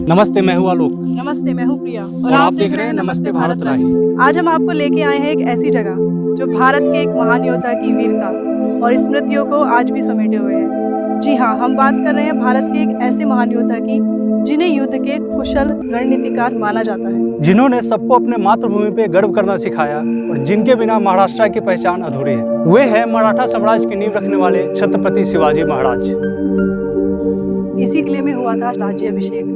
नमस्ते, मैं हूँ आलोक नमस्ते, मैं हूँ प्रिया और आप देख रहे हैं नमस्ते भारत राही। आज हम आपको लेके आए हैं एक ऐसी जगह जो भारत के एक महान योद्धा की वीरता और स्मृतियों को आज भी समेटे हुए है। जी हाँ, हम बात कर रहे हैं भारत के एक ऐसे महान योद्धा की जिन्हें युद्ध के कुशल रणनीतिकार माना जाता है, जिन्होंने सबको अपने मातृभूमि पे गर्व करना सिखाया और जिनके बिना महाराष्ट्र की पहचान अधूरी है। वे हैं मराठा साम्राज्य की नींव रखने वाले छत्रपति शिवाजी महाराज। इसी किले में हुआ था राज्याभिषेक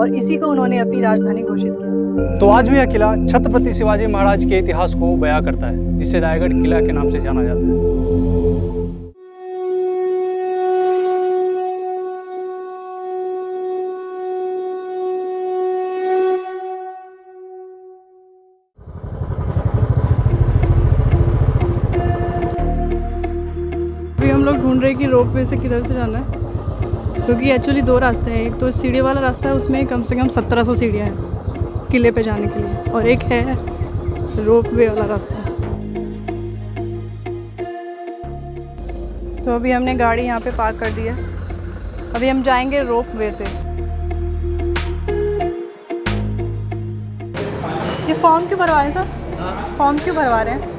और इसी को उन्होंने अपनी राजधानी घोषित किया था। तो आज भी यह किला छत्रपति शिवाजी महाराज के इतिहास को बयां करता है, जिसे रायगढ़ किला के नाम से जाना जाता है। अभी हम लोग ढूंढ रहे हैं कि रोपवे से किधर से जाना है, क्योंकि एक्चुअली दो रास्ते हैं। एक तो सीढ़ी वाला रास्ता है, उसमें कम से कम 1700 सीढ़ियाँ हैं किले पे जाने के लिए, और एक है रोपवे वाला रास्ता। तो अभी हमने गाड़ी यहाँ पे पार्क कर दी है, अभी हम जाएंगे रोपवे से। ये फॉर्म क्यों भरवा रहे हैं सर? फॉर्म क्यों भरवा रहे हैं?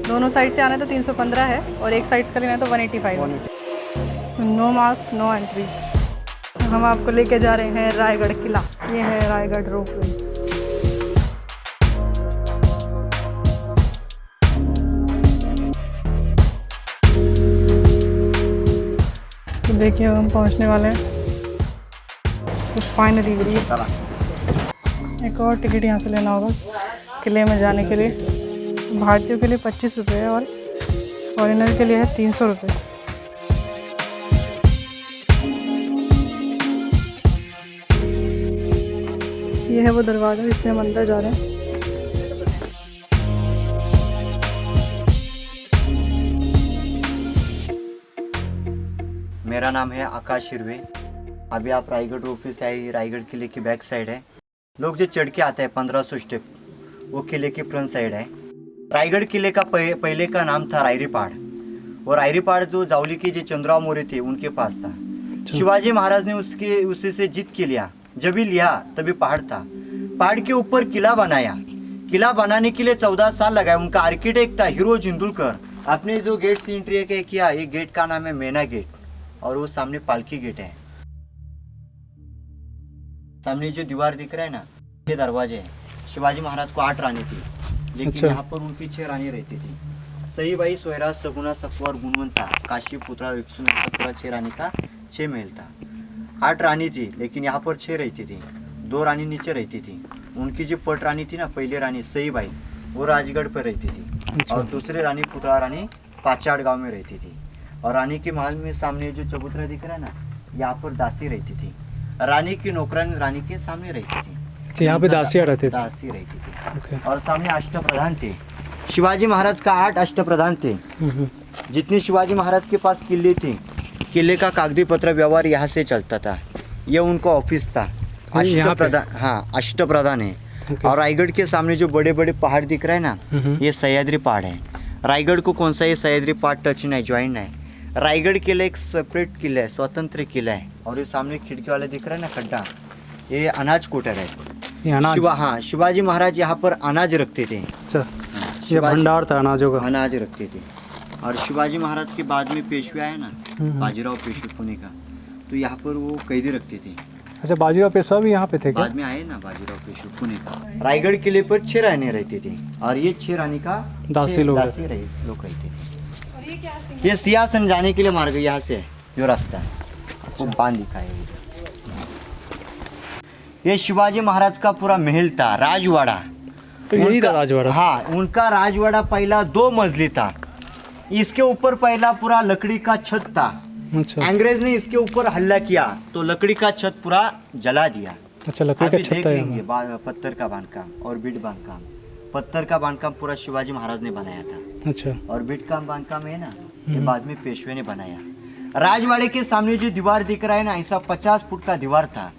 दोनों साइड से आना है तो 315 है और एक साइड से लेना है तो 185 है। No mask no entry. हम आपको लेके जा रहे हैं रायगढ़ किला। ये है रायगढ़ रोपवे। तो देखिए हम पहुंचने वाले हैं। तो फाइनली एक और टिकट यहाँ से लेना होगा किले में जाने के लिए। भारतीयों के लिए 25 रुपये है और फॉरेनर के लिए है 300 रुपये। ये है वो दरवाज़ा जिससे हम अंदर जा रहे हैं। मेरा नाम है आकाश शिरवे। अभी आप रायगढ़ रोपवे से आए, रायगढ़ किले की बैक साइड है। लोग जो चढ़ के आते हैं 1500 स्टेप, वो किले की फ्रंट साइड है। रायगढ़ किले का पहले का नाम था रायरी पहाड़, और रायरी पहाड़ जो जावली के जो चंद्रराव मौर्य थे उनके पास था। शिवाजी महाराज ने उसी से जीत के लिया। जब भी लिया तभी पहाड़ था, पहाड़ के ऊपर किला बनाया। किला बनाने के लिए 14 साल लगाए। उनका आर्किटेक्ट था हीरो जिंदुलकर। आपने जो गेट से एंट्री किया, ये गेट का नाम है मेना गेट, और वो सामने पालकी गेट है। सामने जो दीवार दिख रहा है ना, ये दरवाजे है। शिवाजी महाराज को 8 रानी थी, लेकिन यहाँ पर उनकी 6 रानी रहती थी। सईबाई, सोयराज, सगुना, सखुआ और गुणवंता, काशी, पुतला, विक्सुन, पूरा 6 रानी का 6 महल था। 8 रानी थी, लेकिन यहाँ पर 6 रहती थी। 2 रानी नीचे रहती थी। उनकी जो पट रानी थी ना, पहली रानी सईबाई, वो राजगढ़ पर रहती थी, और दूसरी रानी पुतला रानी पाचाड़ गांव में रहती थी। और रानी के महल में सामने जो चबूतरा दिख रहा है ना, यहाँ पर दासी रहती थी। रानी की नौकरानी रानी के सामने रहती थी। यहाँ पे दासियाँ रहती रहती थी। और सामने अष्टप्रधान थे। शिवाजी महाराज का 8 अष्टप्रधान थे। जितने शिवाजी महाराज के पास किले थे, किले का कागजी पत्र व्यवहार यहाँ से चलता था। ये उनका ऑफिस था। अष्टप्रधान, हाँ अष्टप्रधान है। और रायगढ़ के सामने जो बड़े बड़े पहाड़ दिख रहे हैं ना, ये सह्याद्री पहाड़ है। रायगढ़ को कौन सा ये सह्याद्री पहाड़ टच नहीं, ज्वाइन है। रायगढ़ किला एक सेपरेट किला है, स्वतंत्र किला है। और ये सामने खिड़की वाला दिख रहा है ना खड्डा, ये अनाज कोटर है। शिवाजी महाराज यहाँ पर अनाज रखते थे। अच्छा, ये भंडार था अनाजों का। अनाज रखते थे। और शिवाजी महाराज के बाद में पेशवे आया ना, बाजीराव पेशवे पुणे का, तो यहाँ पर वो कैदी रखते थे। अच्छा, बाजीराव पेशवा भी यहाँ पे थे क्या? बाद में आए ना बाजीराव पेशवे पुणे का। रायगढ़ किले पर 6 रानी रहती थी, और ये 6 रानी का दासी लोग रहते थे। ये सिंहासन जाने के लिए मार्ग यहाँ से है, जो रास्ता है आपको बांध दिखाया। ये शिवाजी महाराज का पूरा महल था, राजवाड़ा। तो यही था राजवाड़ा? हाँ, उनका राजवाड़ा पहला 2 मंजिली था। इसके ऊपर पहला पूरा लकड़ी का छत था। अच्छा, अंग्रेज ने इसके ऊपर हमला किया तो लकड़ी का छत पूरा जला दिया। अच्छा, लकड़ी का छत था। पत्थर का बांधकाम और बीट बांधकाम। पत्थर का बांधकाम पूरा शिवाजी महाराज ने बनाया था। अच्छा, और बीट का बांधकाम है ना, ये बाद में पेशवे ने बनाया। राजवाड़े के सामने जो दीवार दिख रहा है ना, ऐसा 50 फुट का दीवार था।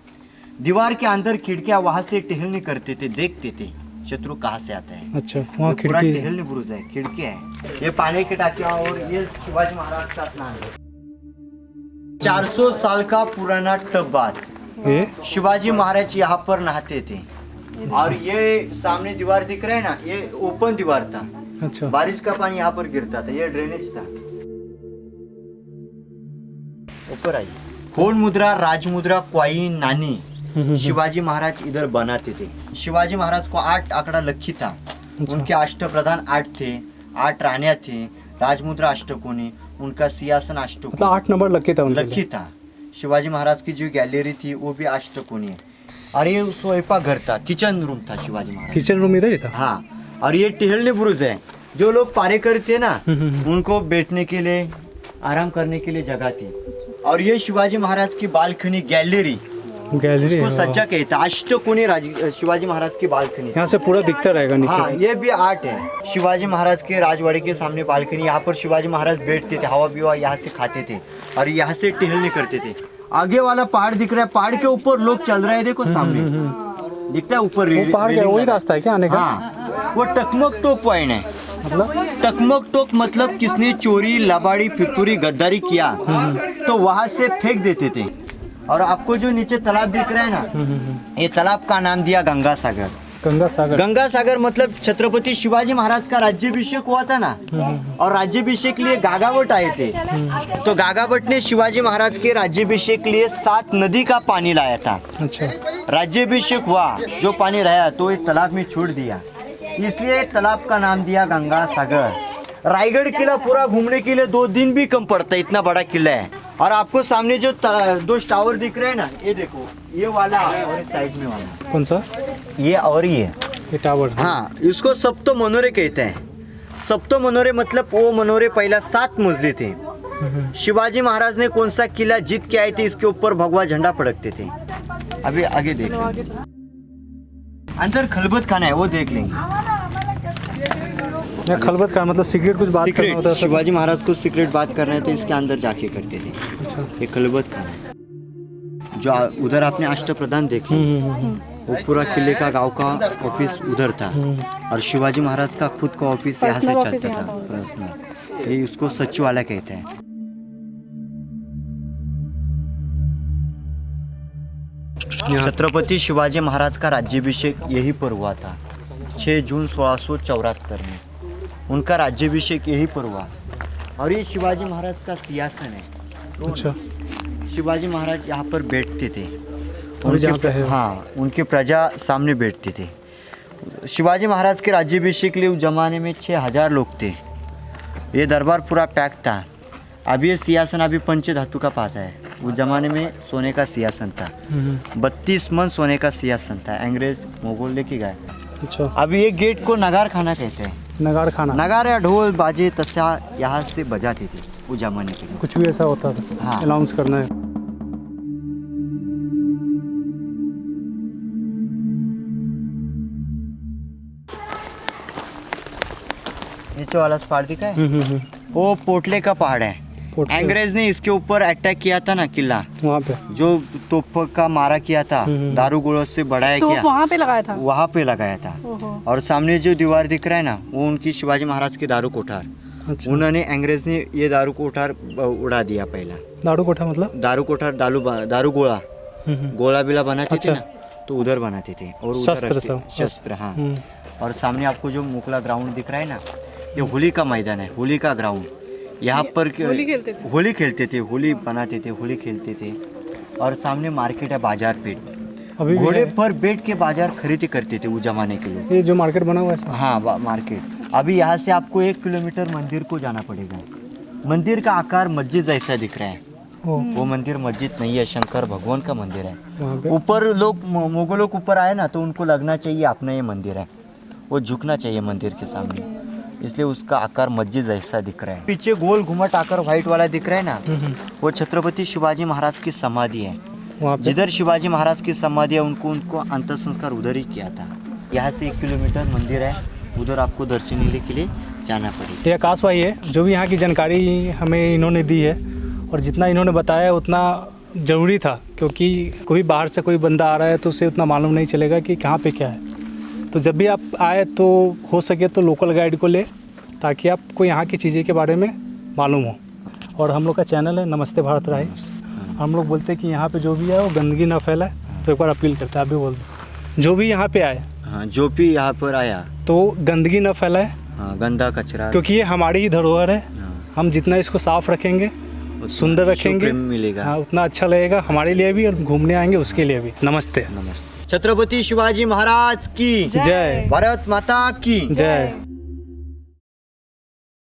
दीवार के अंदर खिड़कियां, वहां से टहलने करते थे, देखते थे शत्रु कहाँ से आता है। अच्छा, वहाँ पूरा खिड़की टहलने बुरुज है, खिड़की है। ये पानी के टाकिया, और ये शिवाजी महाराज का स्नान है। 400 साल का पुराना टब बाथ। ये शिवाजी महाराज यहाँ पर नहाते थे। और ये सामने दीवार दिख रहा है ना, ये ओपन दीवार था। अच्छा। बारिश का पानी यहाँ पर गिरता था, ये ड्रेनेज था। ऊपर आइए। खोल मुद्रा, राज मुद्रा, क्वाइन, नानी शिवाजी महाराज इधर बनाते थे। शिवाजी महाराज को 8 आंकड़ा लक्की था। उनके अष्टप्रधान 8 थे, 8 रानियां थी, राजमुद्रा अष्टकोणी, उनका सिंहासन मतलब अष्टकोणी 8 नंबर लकी था उनके लक्की लिए। था। शिवाजी महाराज की जो गैलरी थी वो भी अष्टकोणी है। और ये स्वयंपाक घर था, किचन रूम था शिवाजी महाराज। किचन रूम इधर ही था। हाँ, और ये टहलने बुरुज है। जो लोग पारे करते ना उनको बैठने के लिए, आराम करने के लिए जगह थी। और ये शिवाजी महाराज की बालकनी, गैलरी, गैलरी उसको है। सज्जा कहता है। अष्टकोणी शिवाजी महाराज की बालकनी। यहाँ से पूरा दिखता रहेगा हाँ, नीचे। ये भी आर्ट है। शिवाजी महाराज के राजवाड़ी के सामने बालकनी, यहाँ पर शिवाजी महाराज बैठते थे, हवा बिवा यहाँ से खाते थे और यहाँ से टहलने करते थे। आगे वाला पहाड़ दिख रहा है, पहाड़ के ऊपर लोग चल रहे हैं, देखो सामने दिखता है ऊपर। वो पहाड़ क्या, वही रास्ता है क्या आने का? हाँ, वो टकमक टोक पॉइंट है। मतलब टकमक टोक मतलब किसने चोरी, लबाड़ी, फितूरी, गद्दारी किया तो वहां से फेंक देते थे। और आपको जो नीचे तालाब दिख रहा है ना, ये तालाब का नाम दिया गंगा सागर। गंगा सागर। गंगा सागर मतलब छत्रपति शिवाजी महाराज का राज्याभिषेक हुआ था ना, और राज्याभिषेक के लिए गागावट आए थे। तो गागावट ने शिवाजी महाराज के राज्याभिषेक के लिए 7 नदी का पानी लाया था। अच्छा। राज्याभिषेक हुआ, जो पानी रहा तो ये तालाब में छोड़ दिया, इसलिए तालाब का नाम दिया गंगा सागर। रायगढ़ किला पूरा घूमने के लिए 2 दिन भी कम पड़ता है, इतना बड़ा किला है। और आपको सामने जो 2 टावर दिख रहे हैं ना, ये देखो, ये वाला और इस साइड में वाला। कौन सा? ये और ये टावर। हाँ, इसको सप्तो मनोरे कहते हैं। सप्तो मनोरे मतलब वो मनोरे पहला 7 मंजिले थे। शिवाजी महाराज ने कौन सा किला जीत के आए थे, इसके ऊपर भगवा झंडा फड़कते थे। अभी आगे देख लेंगे। अंदर खलबत खाना है, वो देख लेंगे। खलबत का मतलब सीक्रेट कुछ बात करना होता है। शिवाजी महाराज को सीक्रेट बात करना है तो इसके अंदर जाके करते थे। अच्छा। ये खलबत खाना है। जो उधर आपने अष्टप्रधान देख लिया, वो पूरा किले का, गांव का ऑफिस उधर था। और शिवाजी महाराज का खुद का ऑफिस यहाँ से चलता था, पर्सनल। ये उसको सचिवालय कहते हैं। छत्रपति शिवाजी महाराज का राज्याभिषेक यहीं पर हुआ था, 6 जून 1674 में। उनका राज्याभिषेक यहीं पर हुआ। और ये शिवाजी महाराज का सिंहासन है। अच्छा। शिवाजी महाराज यहाँ पर बैठते थे। और जहाँ पे है। हाँ, उनके प्रजा सामने बैठते थे। शिवाजी महाराज के राज्याभिषेक के लिए उस जमाने में 6000 लोग थे। ये दरबार पूरा पैक था। अभी ये सिंहासन अभी पंचधातु का पाता है, उस जमाने में सोने का सिंहासन था। 32 मन सोने का सिंहासन था, अंग्रेज मुगल लेके गए। अच्छा। अभी ये गेट को नगार खाना कहते हैं। नगार खाना। नगार या ढोल बाजे तस्या यहाँ से बजाते थे उस जमाने के लिए। कुछ भी ऐसा होता था। हाँ। अनाउंस करना है। नीचे वाला पहाड़ दिखा है, वो पोटले का पहाड़ है। पोटले। अंग्रेज ने इसके ऊपर अटैक किया था ना, किला वहाँ पे जो तोप का मारा किया था, दारू गोलों से बढ़ाया तो किया, वहाँ पे लगाया था। वहाँ पे लगाया था। ओहो। और सामने जो दीवार दिख रहा है ना, वो उनकी शिवाजी महाराज की दारू कोठार। अच्छा। उन्होंने, अंग्रेज ने ये दारू कोठार उड़ा दिया पहला। दारू कोठा मतलब? दारू कोठार, दारू गोला, गोला बिला बनाते थे अच्छा। ना, तो उधर बनाते थे। और उधर शस्त्र रखते- सब। शस्त्र, हाँ। और सामने आपको जो मुकला ग्राउंड दिख रहा है ना, ये होली का मैदान है, होली का ग्राउंड। यहाँ पर होली खेलते थे। होली खेलते थे, होली बनाते थे, होली खेलते थे। और सामने मार्केट है, बाजार पेट। अभी भी घोड़े है? पर बैठ के बाजार खरीदी करते थे उस जमाने के लोग। ये जो मार्केट बना हुआ है ऐसा? हाँ, मार्केट। अभी यहाँ से आपको 1 किलोमीटर मंदिर को जाना पड़ेगा। मंदिर का आकार मस्जिद जैसा दिख रहा है। ओ, वो मंदिर मस्जिद नहीं है, शंकर भगवान का मंदिर है। वहाँ पे ऊपर लोग, मुगलों के ऊपर आए ना, तो उनको लगना चाहिए अपना ये मंदिर है, वो झुकना चाहिए मंदिर के सामने, इसलिए उसका आकार मस्जिद जैसा दिख रहा है। पीछे गोल घुमट आकर व्हाइट वाला दिख रहा है ना, वो छत्रपति शिवाजी महाराज की समाधि है। वहाँ पे जिधर शिवाजी महाराज की समाधि है, उनको अंतिम संस्कार उधर ही किया था। यहाँ से 1 किलोमीटर मंदिर है, उधर आपको दर्शन लेने के लिए जाना पड़ेगा। ये आकाश भाई है, जो भी यहाँ की जानकारी हमें इन्होंने दी है, और जितना इन्होंने बताया उतना ज़रूरी था, क्योंकि कोई बाहर से कोई बंदा आ रहा है तो उसे उतना मालूम नहीं चलेगा कि कहाँ पे क्या है। तो जब भी आप आए तो हो सके तो लोकल गाइड को ले, ताकि आपको यहाँ की चीज़ें के बारे में मालूम हो। और हम लोग का चैनल है नमस्ते भारत राय, हम लोग बोलते हैं कि यहाँ पे जो भी है वो गंदगी ना फैलाए। तो एक बार अपील करते हैं, आप भी बोल दो। जो भी यहाँ पे आए हाँ, जो भी यहाँ पर आया, तो गंदगी ना फैलाए, हाँ, गंदा कचरा, क्योंकि ये हमारी ही धरोहर है। हाँ, हम जितना इसको साफ रखेंगे, सुंदर रखेंगे, प्रेम मिलेगा। हाँ, उतना अच्छा लगेगा हमारे लिए भी और घूमने आएंगे उसके लिए भी। नमस्ते। नमस्ते। छत्रपति शिवाजी महाराज की जय। भारत माता की जय।